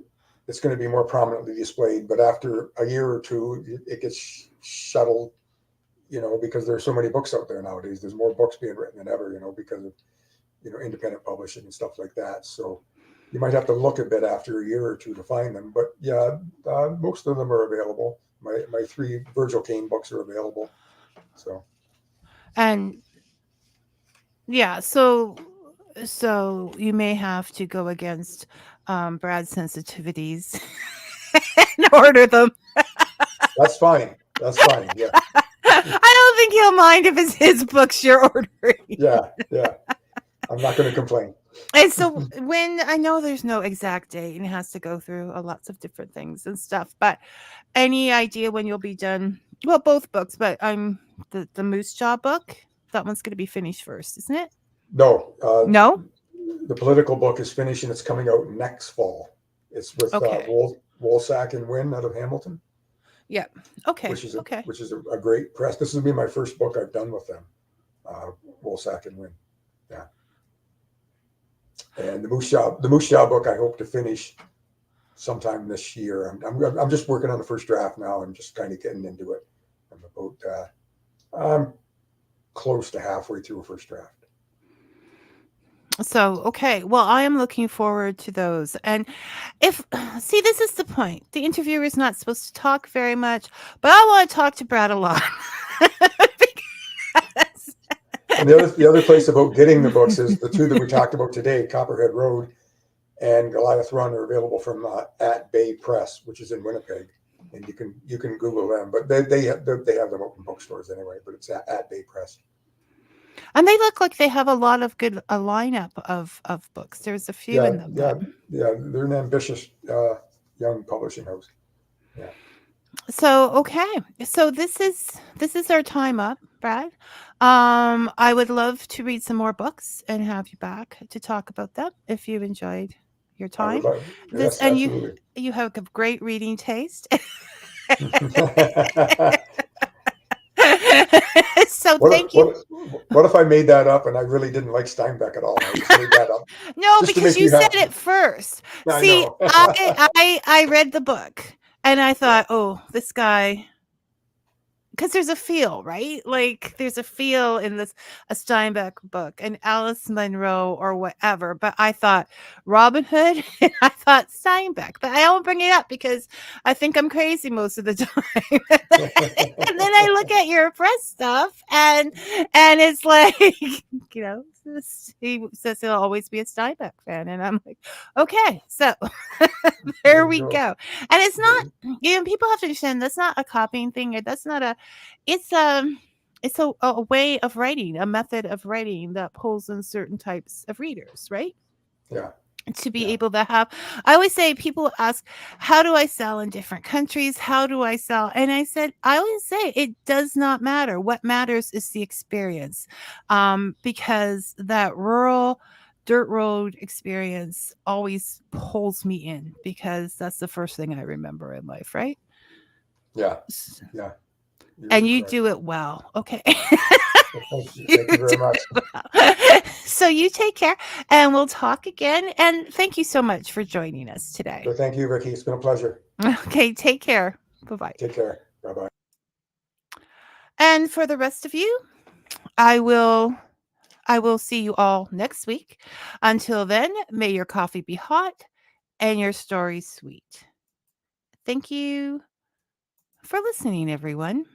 be more prominently displayed. But after a year or two, it gets shuttled. Because there's so many books out there nowadays. There's more books being written than ever. Because of independent publishing and stuff like that. So you might have to look a bit after a year or two to find them. But yeah, most of them are available. My 3 Virgil Caine books are available. So. and yeah, so you may have to go against Brad's sensitivities and order them. That's fine. Yeah. I don't think he'll mind if it's his books you're ordering. Yeah. I'm not going to complain. And so when I know there's no exact date and it has to go through lots of different things and stuff, but any idea when you'll be done? Well, both books, but the Moose Jaw book, that one's going to be finished first, isn't it? No. No? The political book is finished and it's coming out next fall. It's with Woolsack and Wynn out of Hamilton. Yeah. Okay. Which is a great press. This will be my first book I've done with them. Woolsack and Wynn. Yeah. And the Moose Jaw book I hope to finish sometime this year. I'm just working on the first draft now. I'm just kind of getting into it. I'm close to halfway through a first draft. So, okay. Well, I am looking forward to those. And this is the point. The interviewer is not supposed to talk very much, but I want to talk to Brad a lot. And the other place about getting the books is the two that we talked about today, Copperhead Road and Goliath Run, are available from At Bay Press, which is in Winnipeg, and you can Google them. But they have them open bookstores anyway. But it's at Bay Press. And they look like they have a lot of good lineup of books. There's a few in them. Yeah. They're an ambitious young publishing house. Yeah. So okay, so this is our time up, Brad. I would love to read some more books and have you back to talk about them if you enjoyed your time. Yes, and absolutely. You have a great reading taste. So thank you. What if I made that up and I really didn't like Steinbeck at all? I just made that up. No, because you said it first. See, I read the book and I thought, oh, this guy, because there's a feel, right? Like there's a feel in a Steinbeck book, and Alice Munro or whatever. But I thought Robin Hood and I thought Steinbeck. But I don't bring it up because I think I'm crazy most of the time. And then I look at your press stuff and it's like, you know, he says he'll always be a Steinbeck fan. And I'm like, okay, so there we go. And it's not, you know, people have to understand that's not a copying thing. That's not it's a way of writing, a method of writing that pulls in certain types of readers, right? Yeah. To be able to have, I always say, people ask, how do I sell in different countries? How do I sell? And I always say, it does not matter. What matters is the experience. Because that rural dirt road experience always pulls me in, because that's the first thing I remember in life, right? Yeah. Yeah. And you do it well. Okay. Thank you very much. So you take care, and we'll talk again. And thank you so much for joining us today. So thank you, Vicky. It's been a pleasure. Okay, take care. Bye-bye. Take care. Bye-bye. And for the rest of you, I will see you all next week. Until then, may your coffee be hot and your stories sweet. Thank you for listening, everyone.